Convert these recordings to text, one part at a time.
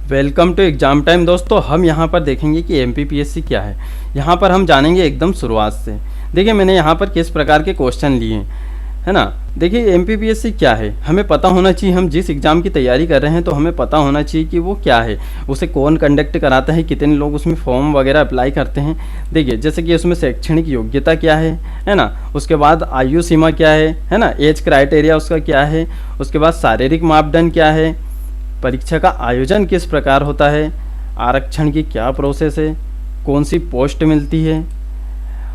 Welcome to exam time दोस्तों। हम यहाँ पर देखेंगे कि एमपीपीएससी क्या है। यहाँ पर हम जानेंगे एकदम शुरुआत से। देखिए मैंने यहाँ पर किस प्रकार के क्वेश्चन लिए हैं, है ना। देखिए एमपीपीएससी क्या है, हमें पता होना चाहिए। हम जिस एग्ज़ाम की तैयारी कर रहे हैं तो हमें पता होना चाहिए कि वो क्या है, उसे कौन कंडक्ट कराता है, कितने लोग उसमें फॉर्म वगैरह अप्लाई करते हैं। देखिए जैसे कि उसमें शैक्षणिक योग्यता क्या है ना। उसके बाद आयु सीमा क्या है ना, एज क्राइटेरिया उसका क्या है। उसके बाद शारीरिक मापदंड क्या है, परीक्षा का आयोजन किस प्रकार होता है, आरक्षण की क्या प्रोसेस है, कौन सी पोस्ट मिलती है,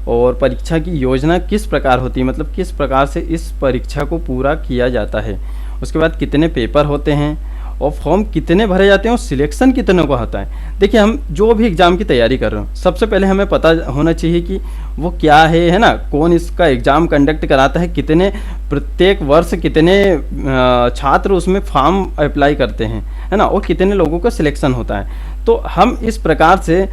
और परीक्षा की योजना किस प्रकार होती है, मतलब किस प्रकार से इस परीक्षा को पूरा किया जाता है। उसके बाद कितने पेपर होते हैं और फॉर्म कितने भरे जाते हैं और सिलेक्शन कितने को होता है। देखिए हम जो भी एग्ज़ाम की तैयारी कर रहे हो सबसे पहले हमें पता होना चाहिए कि वो क्या है ना, कौन इसका एग्ज़ाम कंडक्ट कराता है, कितने प्रत्येक वर्ष कितने छात्र उसमें फॉर्म अप्लाई करते हैं, है ना, और कितने लोगों का सिलेक्शन होता है। तो हम इस प्रकार से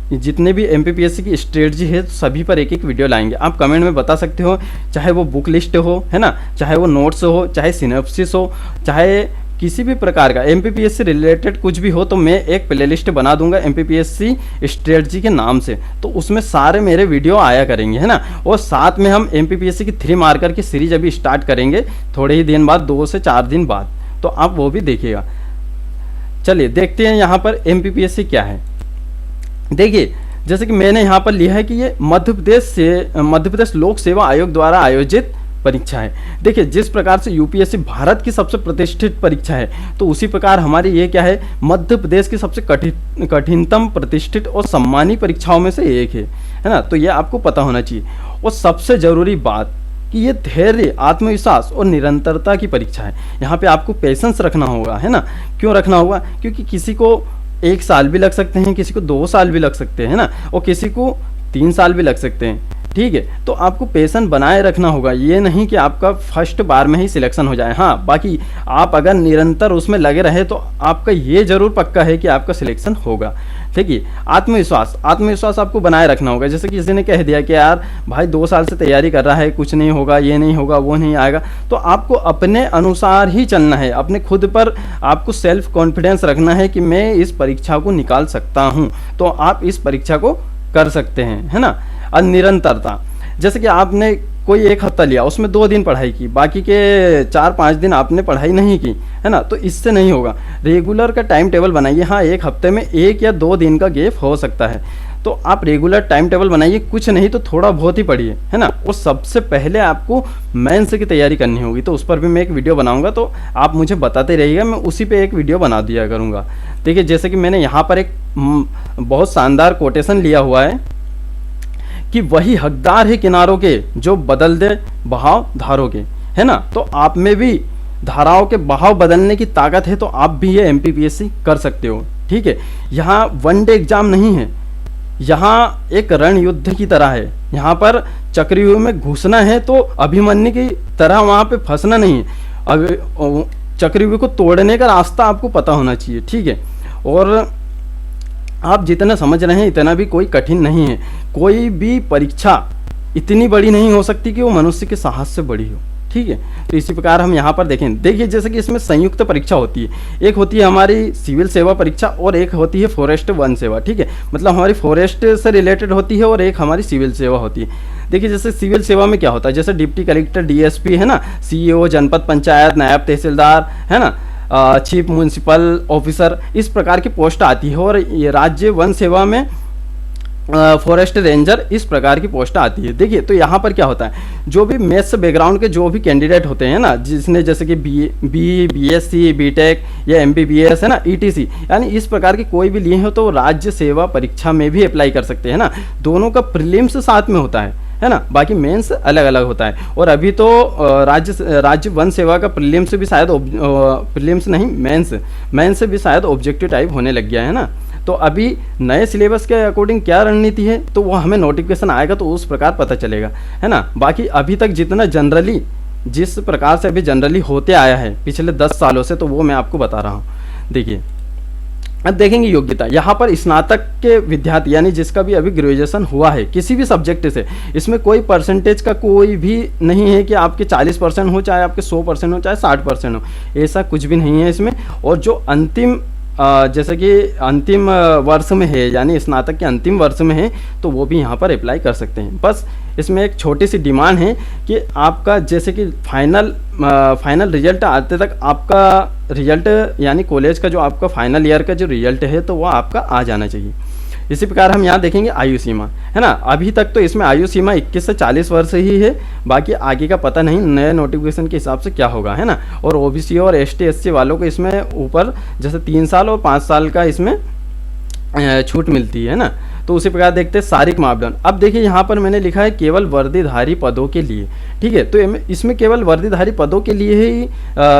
जितने भी एमपीपीएससी की स्ट्रेटजी है सभी पर एक एक वीडियो लाएंगे। आप कमेंट में बता सकते हो, चाहे वो बुक लिस्ट हो, है ना, चाहे वो नोट्स हो, चाहे सिनॉप्सिस हो, चाहे किसी भी प्रकार का एमपीपीएससी रिलेटेड कुछ भी हो, तो मैं एक प्लेलिस्ट बना दूंगा एमपीपीएससी स्ट्रेटजी के नाम से। तो उसमें सारे मेरे वीडियो आया करेंगे, है ना। और साथ में हम एमपीपीएससी की 3 मार्कर की सीरीज अभी स्टार्ट करेंगे थोड़े ही दिन बाद, 2 से 4 दिन बाद, तो आप वो भी देखिएगा। चलिए देखते हैं यहाँ पर एमपीपीएससी क्या है। देखिए जैसे कि मैंने यहाँ पर लिया है कि ये मध्य प्रदेश लोक सेवा आयोग द्वारा आयोजित परीक्षा है। देखिए जिस प्रकार से यूपीएससी भारत की सबसे प्रतिष्ठित परीक्षा है, तो उसी प्रकार हमारी ये क्या है, मध्य प्रदेश की सबसे कठिनतम, प्रतिष्ठित और सम्मानित परीक्षाओं में से एक है ना। तो ये आपको पता होना चाहिए। और सबसे जरूरी बात कि ये धैर्य, आत्मविश्वास और निरंतरता की परीक्षा है। यहाँ पे आपको पेशेंस रखना होगा, है ना। क्यों रखना होगा, क्योंकि किसी को 1 साल भी लग सकते हैं, किसी को 2 साल भी लग सकते हैं ना, और किसी को 3 साल भी लग सकते हैं। ठीक है, तो आपको पेशेंस बनाए रखना होगा। ये नहीं कि आपका फर्स्ट बार में ही सिलेक्शन हो जाए। हाँ, बाकी आप अगर निरंतर उसमें लगे रहे तो आपका ये जरूर पक्का है कि आपका सिलेक्शन होगा। ठीक है, आत्मविश्वास आपको बनाए रखना होगा। जैसे किसी ने कह दिया कि यार भाई 2 साल से तैयारी कर रहा है, कुछ नहीं होगा, ये नहीं होगा, वो नहीं आएगा, तो आपको अपने अनुसार ही चलना है। अपने खुद पर आपको सेल्फ कॉन्फिडेंस रखना है कि मैं इस परीक्षा को निकाल सकता हूँ, तो आप इस परीक्षा को कर सकते हैं, है ना। और निरंतरता, जैसे कि आपने कोई 1 हफ्ता लिया, उसमें 2 दिन पढ़ाई की, बाकी के 4-5 दिन आपने पढ़ाई नहीं की, है ना, तो इससे नहीं होगा। रेगुलर का टाइम टेबल बनाइए। हाँ, 1 हफ्ते में 1 या 2 दिन का गैप हो सकता है, तो आप रेगुलर टाइम टेबल बनाइए। कुछ नहीं तो थोड़ा बहुत ही पढ़िए, है ना। और सबसे पहले आपको मेंस की तैयारी करनी होगी, तो उस पर भी मैं एक वीडियो बनाऊंगा, तो आप मुझे बताते रहिएगा, मैं उसी पे एक वीडियो बना दिया करूँगा। देखिए जैसे कि मैंने यहाँ पर एक बहुत शानदार कोटेशन लिया हुआ है कि वही हकदार है किनारों के जो बदल दे बहाव धारों के, है ना। तो आप में भी धाराओं के बहाव बदलने की ताकत है, तो आप भी ये एमपीपीएससी कर सकते हो। ठीक है, यहाँ वन डे एग्जाम नहीं है, यहाँ एक रण युद्ध की तरह है। यहाँ पर चक्रव्यूह में घुसना है तो अभिमन्यु की तरह वहाँ पे फंसना नहीं है। चक्रव्यूह को तोड़ने का रास्ता आपको पता होना चाहिए। ठीक है, और आप जितना समझ रहे हैं इतना भी कोई कठिन नहीं है। कोई भी परीक्षा इतनी बड़ी नहीं हो सकती कि वो मनुष्य के साहस से बड़ी हो। ठीक है, तो इसी प्रकार हम यहाँ पर देखें। देखिए जैसे कि इसमें संयुक्त परीक्षा होती है। एक होती है हमारी सिविल सेवा परीक्षा और एक होती है फॉरेस्ट वन सेवा। ठीक है, मतलब हमारी फॉरेस्ट से रिलेटेड होती है और एक हमारी सिविल सेवा होती है। देखिए जैसे सिविल सेवा में क्या होता है, जैसे डिप्टी कलेक्टर, डीएसपी, है ना, सीईओ, जनपद पंचायत, नायब तहसीलदार, है ना, चीफ म्यूनसिपल ऑफिसर, इस प्रकार की पोस्ट आती है। और ये राज्य वन सेवा में फॉरेस्ट रेंजर, इस प्रकार की पोस्ट आती है। देखिए तो यहाँ पर क्या होता है, जो भी मैथ्स बैकग्राउंड के जो भी कैंडिडेट होते हैं ना, जिसने जैसे कि बीएससी, बीटेक या एमबीबीएस, है ना, ईटीसी, यानी इस प्रकार के कोई भी लिए हो, तो राज्य सेवा परीक्षा में भी अप्लाई कर सकते हैं ना। दोनों का प्रीलिम्स साथ में होता है ना, बाकी मेंस अलग अलग होता है। और अभी तो राज्य वन सेवा का प्रीलिम्स भी शायद प्रीलिम्स नहीं, मेंस भी शायद ऑब्जेक्टिव टाइप होने लग गया है ना। तो अभी नए सिलेबस के अकॉर्डिंग क्या रणनीति है, तो वो हमें नोटिफिकेशन आएगा तो उस प्रकार पता चलेगा, है ना। बाकी अभी तक जितना जनरली, जिस प्रकार से अभी जनरली होते आया है पिछले 10 सालों से, तो वो मैं आपको बता रहा हूँ। देखिए अब देखेंगे योग्यता। यहाँ पर स्नातक के विद्यार्थी, यानी जिसका भी अभी ग्रेजुएशन हुआ है किसी भी सब्जेक्ट से, इसमें कोई परसेंटेज का कोई भी नहीं है कि आपके 40% हो, चाहे आपके 100% हो, चाहे 60% हो, ऐसा कुछ भी नहीं है इसमें। और जो अंतिम जैसे कि अंतिम वर्ष में है, यानी स्नातक के अंतिम वर्ष में है, तो वो भी यहाँ पर अप्लाई कर सकते हैं। बस इसमें एक छोटी सी डिमांड है कि आपका जैसे कि फाइनल रिजल्ट आते तक आपका रिजल्ट, यानी कॉलेज का जो आपका फाइनल ईयर का जो रिजल्ट है तो वो आपका आ जाना चाहिए। इसी प्रकार हम यहाँ देखेंगे आयु सीमा, है ना। अभी तक तो इसमें आयु सीमा 21 से 40 वर्ष ही है, बाकी आगे का पता नहीं नए नोटिफिकेशन के हिसाब से क्या होगा, है ना। और ओबीसी और एसटी एससी वालों को इसमें ऊपर जैसे 3 साल और 5 साल का इसमें छूट मिलती है ना। तो उसी प्रकार देखते हैं शारीरिक मापदंड। अब देखिए यहाँ पर मैंने लिखा है केवल वर्दीधारी पदों के लिए, ठीक है। तो इसमें केवल वर्दीधारी पदों के लिए ही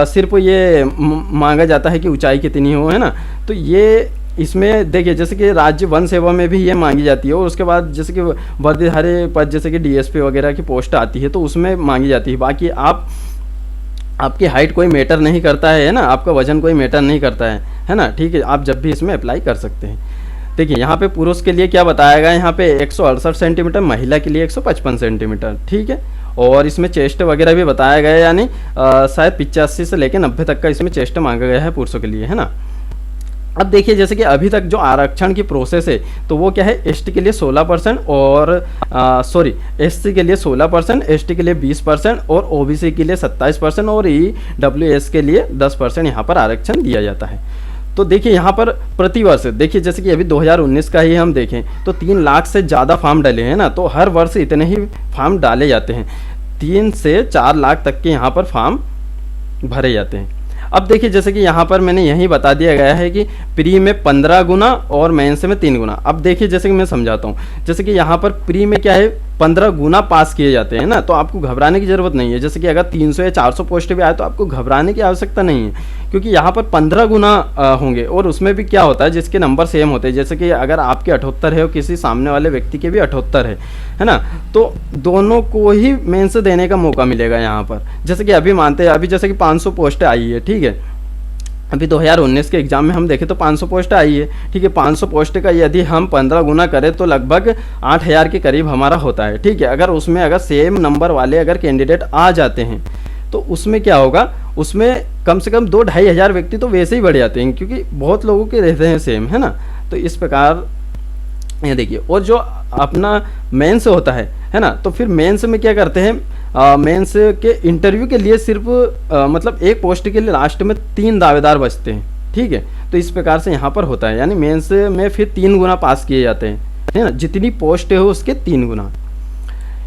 सिर्फ ये मांगा जाता है कि ऊंचाई कितनी हो, है ना। तो ये इसमें देखिए जैसे कि राज्य वन सेवा में भी ये मांगी जाती है, और उसके बाद जैसे कि वर्दीधारी पद जैसे कि डीएसपी वगैरह की पोस्ट आती है तो उसमें मांगी जाती है। बाकी आपकी हाइट कोई मैटर नहीं करता है ना, आपका वजन कोई मैटर नहीं करता है ना, ठीक है। आप जब भी इसमें अप्लाई कर सकते हैं। देखिए यहाँ पे पुरुष के लिए क्या बताया गया है, यहाँ पे 168 सेंटीमीटर, महिला के लिए 155 सेंटीमीटर, ठीक है। और इसमें चेस्ट वगैरह भी बताया गया है, यानी शायद 85 से लेकर 90 तक का इसमें चेस्ट मांगा गया है पुरुषों के लिए, है ना। अब देखिए जैसे कि अभी तक जो आरक्षण की प्रोसेस है तो वो क्या है, एसटी के लिए 16% और एससी के लिए 16%, एसटी के लिए 20% और ओबीसी के लिए 27% और ईडब्ल्यूएस के लिए 10% यहाँ पर आरक्षण दिया जाता है। तो देखिए यहाँ पर प्रतिवर्ष देखिए जैसे कि अभी 2019 का ही हम देखें तो 3 लाख से ज़्यादा फॉर्म डाले हैं ना, तो हर वर्ष इतने ही फॉर्म डाले जाते हैं, 3 से 4 लाख तक के यहाँ पर फॉर्म भरे जाते हैं। अब देखिए जैसे कि यहाँ पर मैंने यही बता दिया गया है कि प्री में 15 गुना और मेंस में 3 गुना। अब देखिए जैसे कि मैं समझाता हूँ, जैसे कि यहाँ पर प्री में क्या है 15 गुना पास किए जाते हैं ना, तो आपको घबराने की ज़रूरत नहीं है। जैसे कि अगर 300 या 400 पोस्ट भी आए तो आपको घबराने की आवश्यकता नहीं है, क्योंकि यहाँ पर 15 गुना होंगे। और उसमें भी क्या होता है, जिसके नंबर सेम होते हैं, जैसे कि अगर आपके 78 है और किसी सामने वाले व्यक्ति के भी 78 है ना, तो दोनों को ही मेंस देने का मौका मिलेगा यहाँ पर। जैसे कि अभी मानते हैं अभी जैसे कि 500 पोस्ट आई है, ठीक है। अभी 2019 के एग्जाम में हम देखें तो 500 पोस्ट आई है, ठीक है। 500 पोस्ट का यदि हम 15 गुना करें तो लगभग 8000 के करीब हमारा होता है, ठीक है। अगर सेम नंबर वाले अगर कैंडिडेट आ जाते हैं तो उसमें क्या होगा, उसमें कम से कम 2-2.5 हज़ार व्यक्ति तो वैसे ही बढ़ जाते हैं, क्योंकि बहुत लोगों के रहते हैं सेम, है ना। तो इस प्रकार ये देखिए। और जो अपना मेंस होता है ना, तो फिर मेंस में क्या करते हैं, मेंस के इंटरव्यू के लिए सिर्फ मतलब एक पोस्ट के लिए लास्ट में 3 दावेदार बचते हैं, ठीक है। तो इस प्रकार से यहाँ पर होता है, यानी मेंस में फिर 3 गुना पास किए जाते हैं, है ना, जितनी पोस्ट है उसके 3 गुना।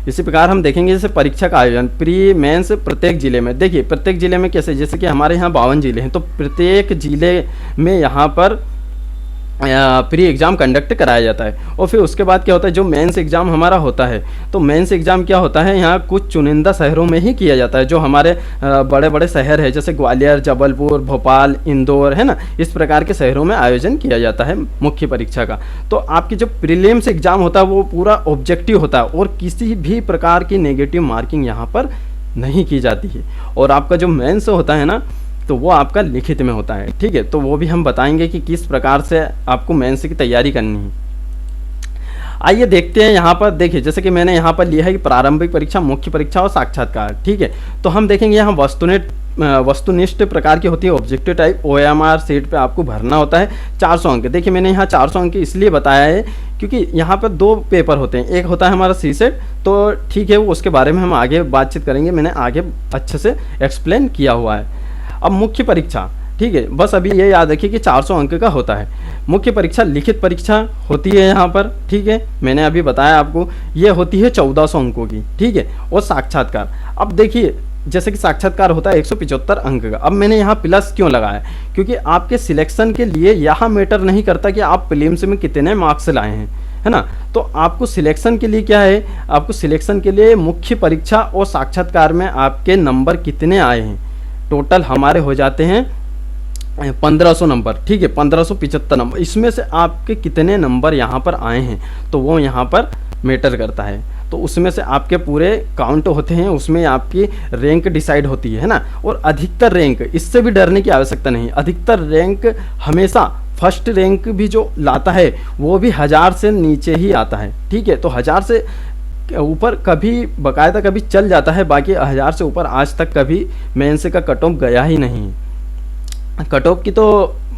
इसी प्रकार हम देखेंगे जैसे परीक्षा का आयोजन प्री मेंस प्रत्येक जिले में। देखिए प्रत्येक जिले में कैसे, जैसे कि हमारे यहाँ 52 जिले हैं, तो प्रत्येक जिले में यहाँ पर प्री एग्ज़ाम कंडक्ट कराया जाता है। और फिर उसके बाद क्या होता है, जो मेंस एग्ज़ाम हमारा होता है, तो मेंस एग्ज़ाम क्या होता है, यहाँ कुछ चुनिंदा शहरों में ही किया जाता है, जो हमारे बड़े बड़े शहर है, जैसे ग्वालियर, जबलपुर, भोपाल, इंदौर, है ना, इस प्रकार के शहरों में आयोजन किया जाता है मुख्य परीक्षा का। तो आपकी जो प्रीलिम्स एग्ज़ाम होता है वो पूरा ऑब्जेक्टिव होता है, और किसी भी प्रकार की नेगेटिव मार्किंग यहाँ पर नहीं की जाती है। और आपका जो मेंस होता है ना, तो वो आपका लिखित में होता है, ठीक है। तो वो भी हम बताएंगे कि किस प्रकार से आपको मेंस की तैयारी करनी है। आइए देखते हैं यहाँ पर। देखिए जैसे कि मैंने यहाँ पर लिया है कि प्रारंभिक परीक्षा, मुख्य परीक्षा और साक्षात्कार, ठीक है। तो हम देखेंगे यहाँ वस्तुनिष्ठ प्रकार की होती है, ऑब्जेक्टिव टाइप। OMR सीट पे आपको भरना होता है 400 अंक। देखिए मैंने यहाँ 400 अंक इसलिए बताया है क्योंकि यहाँ पर 2 पेपर होते हैं, एक होता है हमारा CSET, तो ठीक है वो उसके बारे में हम आगे बातचीत करेंगे, मैंने आगे अच्छे से एक्सप्लेन किया हुआ है। अब मुख्य परीक्षा, ठीक है, बस अभी ये याद रखिए कि 400 अंक का होता है। मुख्य परीक्षा लिखित परीक्षा होती है यहाँ पर, ठीक है, मैंने अभी बताया आपको, ये होती है 1400 अंकों की, ठीक है। और साक्षात्कार, अब देखिए जैसे कि साक्षात्कार होता है 175 अंक का। अब मैंने यहाँ प्लस क्यों लगाया, क्योंकि आपके सिलेक्शन के लिए यहाँ मैटर नहीं करता कि आप प्रीलिम्स में कितने मार्क्स लाए हैं, है ना। तो आपको सिलेक्शन के लिए क्या है, आपको सिलेक्शन के लिए मुख्य परीक्षा और साक्षात्कार में आपके नंबर कितने आए हैं। टोटल हमारे हो जाते हैं 1500 नंबर, ठीक है, 1575 नंबर। इसमें से आपके कितने नंबर यहाँ पर आए हैं तो वो यहाँ पर मैटर करता है। तो उसमें से आपके पूरे काउंट होते हैं, उसमें आपकी रैंक डिसाइड होती है ना। और अधिकतर रैंक, इससे भी डरने की आवश्यकता नहीं, अधिकतर रैंक हमेशा फर्स्ट रैंक भी जो लाता है वो भी 1000 से नीचे ही आता है, ठीक है। तो 1000 से ऊपर कभी बाकायदा कभी चल जाता है, बाकी 1000 से ऊपर आज तक कभी मेंस का कट ऑफ गया ही नहीं। कट ऑफ की तो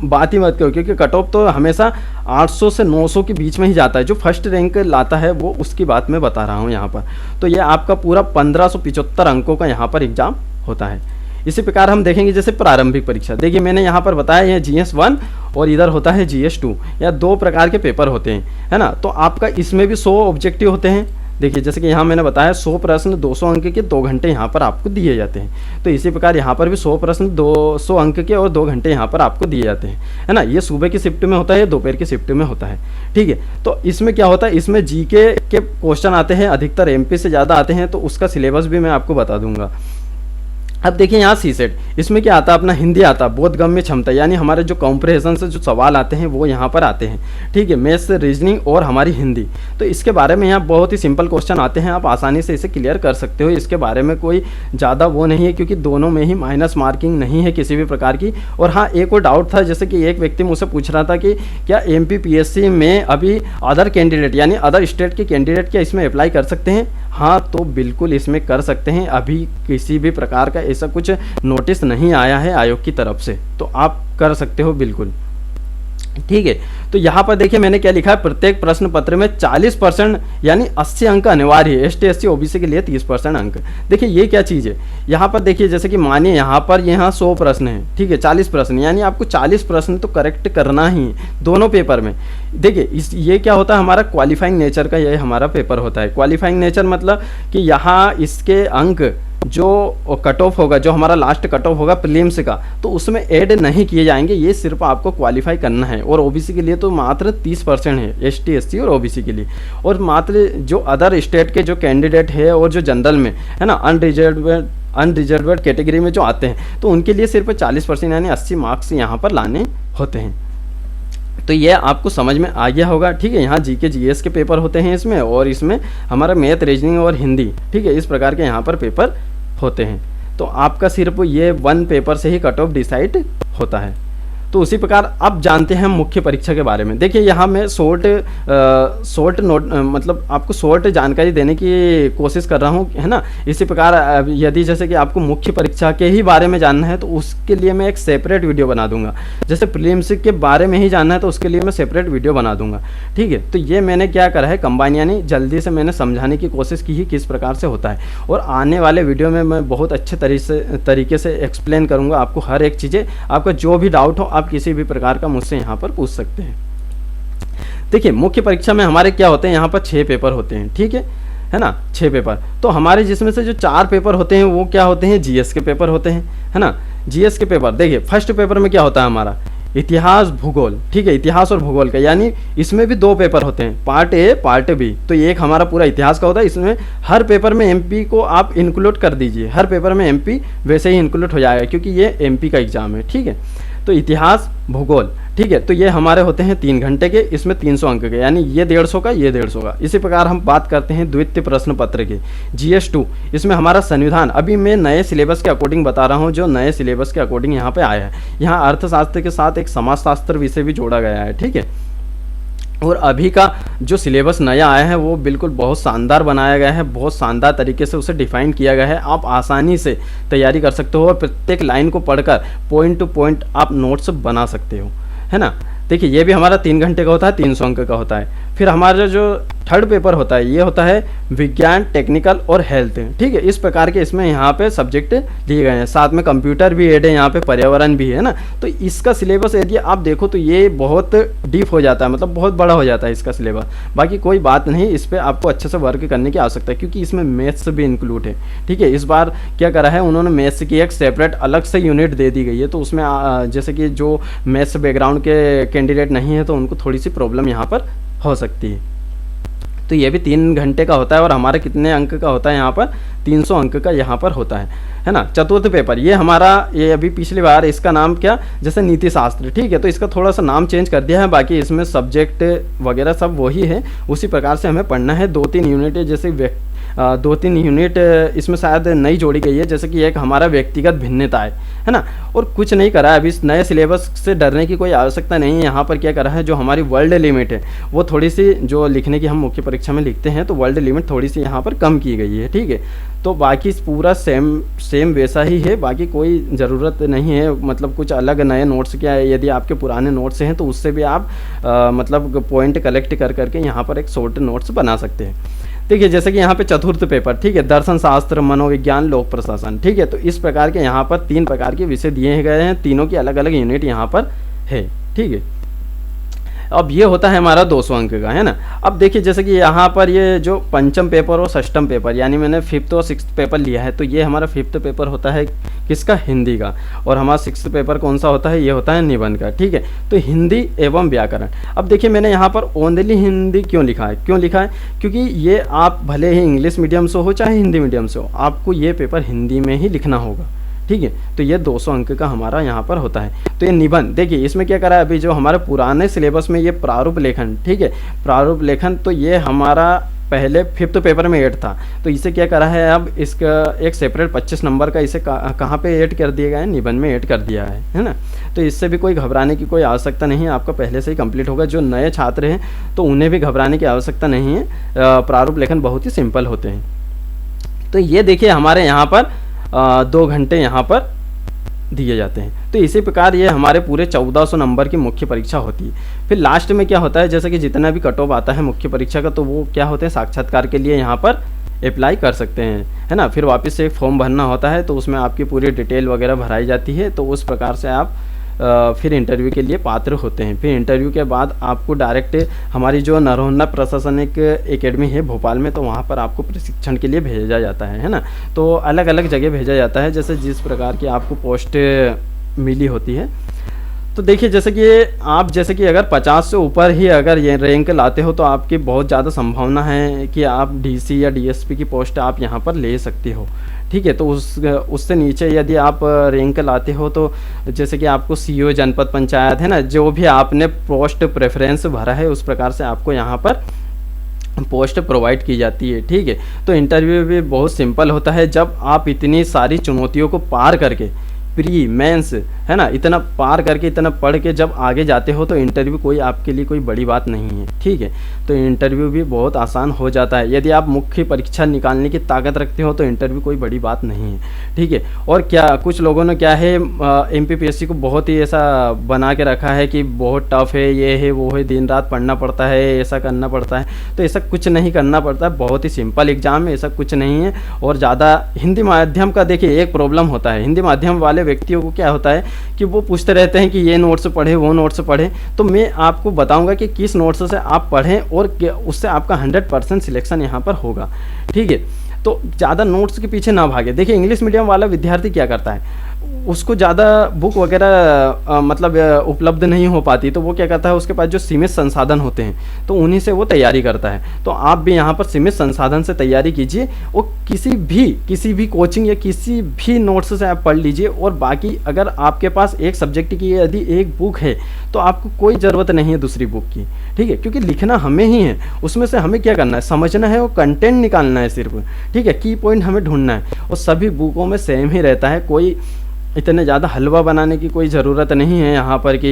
बात ही मत करो, क्योंकि कट ऑफ तो हमेशा 800 से 900 के बीच में ही जाता है। जो फर्स्ट रैंक लाता है वो उसकी बात मैं बता रहा हूँ यहाँ पर। तो ये आपका पूरा 1575 अंकों का यहाँ पर एग्जाम होता है। इसी प्रकार हम देखेंगे जैसे प्रारंभिक परीक्षा। देखिए मैंने यहाँ पर बताया ये GS1 और इधर होता है GS2, या 2 प्रकार के पेपर होते हैं, है ना। तो आपका इसमें भी 100 ऑब्जेक्टिव होते हैं। देखिए जैसे कि यहाँ मैंने बताया 100 प्रश्न 200 अंक के 2 घंटे यहाँ पर आपको दिए जाते हैं। तो इसी प्रकार यहाँ पर भी 100 प्रश्न 200 अंक के और 2 घंटे यहाँ पर आपको दिए जाते हैं, है ना। ये सुबह की शिफ्ट में होता है, दोपहर की शिफ्ट में होता है, ठीक है। तो इसमें क्या होता है, इसमें GK के क्वेश्चन आते हैं, अधिकतर MP से ज़्यादा आते हैं। तो उसका सिलेबस भी मैं आपको बता दूंगा। अब देखिए यहाँ C-सेट, इसमें क्या आता है, अपना हिंदी आता है, बोधगम्य क्षमता, यानी हमारे जो कॉम्प्रिहेंशन से जो सवाल आते हैं वो यहाँ पर आते हैं, ठीक है। मैथ्स, रीजनिंग और हमारी हिंदी। तो इसके बारे में यहाँ बहुत ही सिंपल क्वेश्चन आते हैं, आप आसानी से इसे क्लियर कर सकते हो। इसके बारे में कोई ज़्यादा वो नहीं है, क्योंकि दोनों में ही माइनस मार्किंग नहीं है किसी भी प्रकार की। और हाँ, एक और डाउट था, जैसे कि एक व्यक्ति मुझसे पूछ रहा था कि क्या MPPSC में अभी अदर कैंडिडेट यानी अदर स्टेट के कैंडिडेट क्या इसमें अप्लाई कर सकते हैं। हाँ, तो बिल्कुल इसमें कर सकते हैं। अभी किसी भी प्रकार का ऐसा कुछ नोटिस नहीं आया है आयोग की तरफ से, तो आप कर सकते हो बिल्कुल, ठीक है। तो यहाँ पर देखिए मैंने क्या लिखा है, प्रत्येक प्रश्न पत्र में 40% यानी 80 अंक अनिवार्य है। ST SC OBC के लिए 30% अंक। देखिए ये क्या चीज़ है, यहाँ पर देखिए जैसे कि मानिए यहाँ पर 100 प्रश्न है, ठीक है, 40 प्रश्न, यानी आपको 40 प्रश्न तो करेक्ट करना ही है दोनों पेपर में। देखिए ये क्या होता है, हमारा क्वालिफाइंग नेचर का ये हमारा पेपर होता है। क्वालिफाइंग नेचर मतलब कि यहाँ इसके अंक जो कट ऑफ होगा, जो हमारा लास्ट कट ऑफ होगा प्रीलिम्स का, तो उसमें ऐड नहीं किए जाएंगे। ये सिर्फ आपको क्वालिफाई करना है। और OBC के लिए तो मात्र 30% है, ST SC और OBC के लिए। और मात्र जो अदर स्टेट के जो कैंडिडेट है और जो जनरल में है ना, अनरिजर्व्ड कैटेगरी में जो आते हैं, तो उनके लिए सिर्फ 40% यानी 80 मार्क्स यहाँ पर लाने होते हैं। तो ये आपको समझ में आ गया होगा, ठीक है। यहाँ GK GS के पेपर होते हैं इसमें, और इसमें हमारा मैथ, रीजनिंग और हिंदी, ठीक है, इस प्रकार के यहाँ पर पेपर होते हैं। तो आपका सिर्फ ये 1 पेपर से ही कट ऑफ डिसाइड होता है। तो उसी प्रकार अब जानते हैं हम मुख्य परीक्षा के बारे में। देखिए यहाँ मैं शॉर्ट नोट मतलब आपको शॉर्ट जानकारी देने की कोशिश कर रहा हूँ, है ना। इसी प्रकार यदि जैसे कि आपको मुख्य परीक्षा के ही बारे में जानना है तो उसके लिए मैं एक सेपरेट वीडियो बना दूंगा। जैसे प्रीलिम्स के बारे में ही जानना है तो उसके लिए मैं सेपरेट वीडियो बना दूंगा, ठीक है। तो ये मैंने क्या करा है, कंबाइन, यानी जल्दी से मैंने समझाने की कोशिश की ही किस प्रकार से होता है। और आने वाले वीडियो में मैं बहुत अच्छे तरीके से एक्सप्लेन करूँगा आपको हर एक चीज़ें। आपका जो भी डाउट हो आप किसी भी प्रकार का मुझसे यहाँ पर पूछ सकते हैं। देखिए मुख्य परीक्षा में हमारे क्या होते हैं, यहाँ पर 6 पेपर होते हैं, ठीक है ना, 6 पेपर। तो हमारे जिसमें से जो 4 पेपर होते हैं वो क्या होते हैं, GS के पेपर होते हैं, है ना। GS के पेपर देखिए फर्स्ट पेपर में क्या होता है हमारा, इतिहास भूगोल, ठीक है, इतिहास और भूगोल का, यानी इसमें भी 2 पेपर होते हैं, पार्ट A पार्ट B। तो एक हमारा पूरा इतिहास का होता है, इसमें हर पेपर में MP को आप इंक्लूड कर दीजिए, हर पेपर में MP वैसे ही इंक्लूड हो जाएगा, क्योंकि ये MP का एग्जाम है, ठीक है। तो इतिहास भूगोल, ठीक है, तो ये हमारे होते हैं 3 घंटे के, इसमें 300 अंक के, यानी ये 150 का, ये 150 का। इसी प्रकार हम बात करते हैं द्वितीय प्रश्न पत्र के, GS2। इसमें हमारा संविधान, अभी मैं नए सिलेबस के अकॉर्डिंग बता रहा हूँ, जो नए सिलेबस के अकॉर्डिंग यहाँ पे आया है। यहाँ अर्थशास्त्र के साथ एक समाजशास्त्र विषय भी जोड़ा गया है, ठीक है। और अभी का जो सिलेबस नया आया है वो बिल्कुल बहुत शानदार बनाया गया है, बहुत शानदार तरीके से उसे डिफाइन किया गया है। आप आसानी से तैयारी कर सकते हो और प्रत्येक लाइन को पढ़कर पॉइंट टू पॉइंट आप नोट्स बना सकते हो, है ना। देखिए ये भी हमारा 3 घंटे का होता है, 300 अंक का होता है। फिर हमारा जो थर्ड पेपर होता है ये होता है विज्ञान, टेक्निकल और हेल्थ, ठीक है। इस प्रकार के इसमें यहाँ पे सब्जेक्ट दिए गए हैं, साथ में कंप्यूटर भी ऐड है, यहाँ पे पर्यावरण भी है ना। तो इसका सिलेबस यदि आप देखो तो ये बहुत डीप हो जाता है, मतलब बहुत बड़ा हो जाता है इसका सिलेबस। बाकी कोई बात नहीं, इस पर आपको अच्छे से वर्क करने की आवश्यकता है, क्योंकि इसमें मैथ्स भी इंक्लूड है, ठीक है। इस बार क्या करा है उन्होंने, मैथ्स की एक सेपरेट अलग से यूनिट दे दी गई है। तो उसमें जैसे कि जो मैथ्स बैकग्राउंड के कैंडिडेट नहीं है तो उनको थोड़ी सी प्रॉब्लम यहाँ पर हो सकती है। तो ये भी 3 घंटे का होता है और हमारे कितने अंक का होता है यहाँ पर, 300 अंक का यहाँ पर होता है ना। चतुर्थ पेपर ये हमारा, ये अभी पिछली बार इसका नाम क्या, जैसे नीति शास्त्र, ठीक है, तो इसका थोड़ा सा नाम चेंज कर दिया है, बाकी इसमें सब्जेक्ट वगैरह सब वही है। उसी प्रकार से हमें पढ़ना है, 2-3 यूनिट जैसे 2-3 यूनिट इसमें शायद नई जोड़ी गई है, जैसे कि एक हमारा व्यक्तिगत भिन्नता है ना, और कुछ नहीं करा है। अभी इस नए सिलेबस से डरने की कोई आवश्यकता नहीं है। यहाँ पर क्या करा है, जो हमारी वर्ल्ड लिमिट है वो थोड़ी सी, जो लिखने की हम मुख्य परीक्षा में लिखते हैं, तो वर्ल्ड लिमिट थोड़ी सी यहाँ पर कम की गई है, ठीक है। तो बाकी पूरा सेम वैसा ही है, बाकी कोई ज़रूरत नहीं है मतलब कुछ अलग नए नोट्स क्या है। यदि आपके पुराने नोट्स हैं तो उससे भी आप मतलब पॉइंट कलेक्ट कर करके यहाँ पर एक शॉर्ट नोट्स बना सकते हैं। देखिए जैसे कि यहाँ पे चतुर्थ पेपर, ठीक है, दर्शन शास्त्र, मनोविज्ञान, लोक प्रशासन, ठीक है। तो इस प्रकार के यहाँ पर 3 प्रकार के विषय दिए गए हैं, तीनों की अलग अलग यूनिट यहाँ पर है, ठीक है। अब ये होता है हमारा 200 अंक का, है ना। अब देखिए जैसे कि यहाँ पर ये जो पंचम पेपर और षष्ठम पेपर, यानी मैंने 5th और 6th पेपर लिया है, तो ये हमारा 5th पेपर होता है किसका, हिंदी का, और हमारा 6th पेपर कौन सा होता है, ये होता है निबंध का, ठीक है। तो हिंदी एवं व्याकरण। अब देखिए मैंने यहाँ पर ओनली हिंदी क्यों लिखा है, क्योंकि ये आप भले ही इंग्लिश मीडियम से हो चाहे हिंदी मीडियम से हो, आपको ये पेपर हिंदी में ही लिखना होगा, ठीक है। तो ये 200 अंक का हमारा यहाँ पर होता है। तो ये निबंध, देखिए इसमें क्या करा है, अभी जो हमारे पुराने सिलेबस में ये प्रारूप लेखन, ठीक है, प्रारूप लेखन, तो ये हमारा पहले 5th पेपर में ऐड था, तो इसे क्या करा है, अब इसका एक सेपरेट 25 नंबर का इसे कहाँ पे ऐड कर दिया गया है, निबंध में ऐड कर दिया है ना। तो इससे भी कोई घबराने की कोई आवश्यकता नहीं है, आपका पहले से ही कंप्लीट होगा। जो नए छात्र हैं तो उन्हें भी घबराने की आवश्यकता नहीं है, प्रारूप लेखन बहुत ही सिंपल होते हैं। तो ये देखिए हमारे यहाँ पर 2 घंटे यहाँ पर दिए जाते हैं। तो इसी प्रकार ये हमारे पूरे 1400 नंबर की मुख्य परीक्षा होती है। फिर लास्ट में क्या होता है, जैसे कि जितना भी कट ऑफ आता है मुख्य परीक्षा का, तो वो क्या होते हैं, साक्षात्कार के लिए यहाँ पर अप्लाई कर सकते हैं, है ना। फिर वापस से एक फॉर्म भरना होता है, तो उसमें आपकी पूरी डिटेल वगैरह भराई जाती है, तो उस प्रकार से आप फिर इंटरव्यू के लिए पात्र होते हैं। फिर इंटरव्यू के बाद आपको डायरेक्ट हमारी जो नरोन्ना प्रशासनिक एकेडमी है भोपाल में, तो वहाँ पर आपको प्रशिक्षण के लिए भेजा जाता है ना। तो अलग अलग जगह भेजा जाता है, जैसे जिस प्रकार की आपको पोस्ट मिली होती है। तो देखिए जैसे कि आप जैसे कि अगर 50 से ऊपर ही अगर ये रैंक लाते हो, तो आपकी बहुत ज़्यादा संभावना है कि आप डीसी या डीएसपी की पोस्ट आप यहाँ पर ले सकते हो, ठीक है। तो उससे नीचे यदि आप रैंक लाते हो, तो जैसे कि आपको सीओ जनपद पंचायत, है ना, जो भी आपने पोस्ट प्रेफरेंस भरा है उस प्रकार से आपको यहाँ पर पोस्ट प्रोवाइड की जाती है, ठीक है। तो इंटरव्यू भी बहुत सिंपल होता है। जब आप इतनी सारी चुनौतियों को पार करके, प्री मेंस, है ना, इतना पार करके, इतना पढ़ के जब आगे जाते हो, तो इंटरव्यू कोई आपके लिए कोई बड़ी बात नहीं है, ठीक है। तो इंटरव्यू भी बहुत आसान हो जाता है। यदि आप मुख्य परीक्षा निकालने की ताकत रखते हो, तो इंटरव्यू कोई बड़ी बात नहीं है, ठीक है। और क्या कुछ लोगों ने क्या है, एमपीपीएससी को बहुत ही ऐसा बना के रखा है कि बहुत टफ है, ये है वो है, दिन रात पढ़ना पड़ता है, ऐसा करना पड़ता है। तो ऐसा कुछ नहीं करना पड़ता है, बहुत ही सिंपल एग्जाम है, ऐसा कुछ नहीं है। और ज़्यादा हिंदी माध्यम का देखिए एक प्रॉब्लम होता है, हिंदी माध्यम वाले व्यक्तियों को क्या होता है कि वो पूछते रहते हैं कि ये नोट्स पढ़े, वो नोट्स पढ़े। तो मैं आपको बताऊंगा कि किस नोट्स से आप पढ़ें और उससे आपका 100% सिलेक्शन यहाँ पर होगा, ठीक है। तो ज़्यादा नोट्स के पीछे ना भागे। देखिए इंग्लिश मीडियम वाला विद्यार्थी क्या करता है, उसको ज़्यादा बुक वगैरह मतलब उपलब्ध नहीं हो पाती, तो वो क्या करता है, उसके पास जो सीमित संसाधन होते हैं तो उन्हीं से वो तैयारी करता है। तो आप भी यहाँ पर सीमित संसाधन से तैयारी कीजिए और किसी भी कोचिंग या किसी भी नोट्स से आप पढ़ लीजिए। और बाकी अगर आपके पास एक सब्जेक्ट की यदि एक बुक है, तो आपको कोई ज़रूरत नहीं है दूसरी बुक की, ठीक है, क्योंकि लिखना हमें ही है, उसमें से हमें क्या करना है, समझना है और कंटेंट निकालना है सिर्फ, ठीक है, की पॉइंट हमें ढूंढना है। और सभी बुकों में सेम ही रहता है, कोई इतने ज़्यादा हलवा बनाने की कोई ज़रूरत नहीं है यहाँ पर कि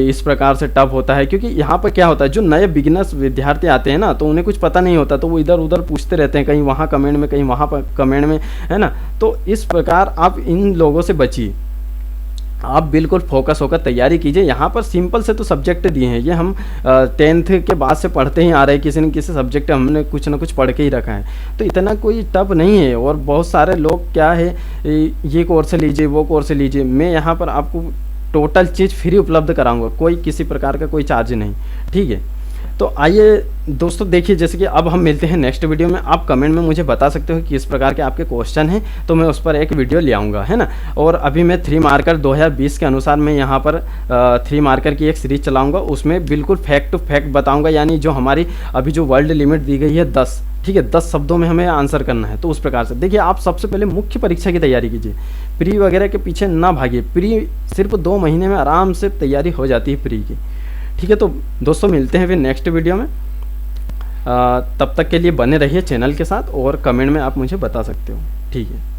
इस प्रकार से टफ होता है। क्योंकि यहाँ पर क्या होता है, जो नए बिगिनर्स विद्यार्थी आते हैं ना, तो उन्हें कुछ पता नहीं होता, तो वो इधर उधर पूछते रहते हैं, कहीं वहाँ कमेंट में, कहीं वहाँ पर कमेंट में, है ना। तो इस प्रकार आप इन लोगों से बचिए, आप बिल्कुल फोकस होकर तैयारी कीजिए। यहाँ पर सिंपल से तो सब्जेक्ट दिए हैं, ये हम 10th के बाद से पढ़ते ही आ रहे हैं, किसी न किसी सब्जेक्ट हमने कुछ ना कुछ पढ़ के ही रखा है, तो इतना कोई टफ नहीं है। और बहुत सारे लोग क्या है, ये कोर्स लीजिए, वो कोर्स लीजिए, मैं यहाँ पर आपको टोटल चीज़ फ्री उपलब्ध कराऊंगा, कोई किसी प्रकार का कोई चार्ज नहीं, ठीक है। तो आइए दोस्तों देखिए, जैसे कि अब हम मिलते हैं नेक्स्ट वीडियो में। आप कमेंट में मुझे बता सकते हो कि किस प्रकार के आपके क्वेश्चन हैं, तो मैं उस पर एक वीडियो ले आऊँगा, है ना। और अभी मैं 3 मार्कर 2020 के अनुसार मैं यहाँ पर 3 मार्कर की एक सीरीज चलाऊँगा, उसमें बिल्कुल फैक्ट टू फैक्ट बताऊँगा। यानी जो हमारी अभी जो वर्ल्ड लिमिट दी गई है 10, ठीक है, 10 शब्दों में हमें आंसर करना है। तो उस प्रकार से देखिए, आप सबसे पहले मुख्य परीक्षा की तैयारी कीजिए, प्री वगैरह के पीछे ना भागिए। प्री सिर्फ 2 महीने में आराम से तैयारी हो जाती है प्री की, ठीक है। तो दोस्तों मिलते हैं फिर नेक्स्ट वीडियो में। तब तक के लिए बने रहिए चैनल के साथ और कमेंट में आप मुझे बता सकते हो। ठीक है।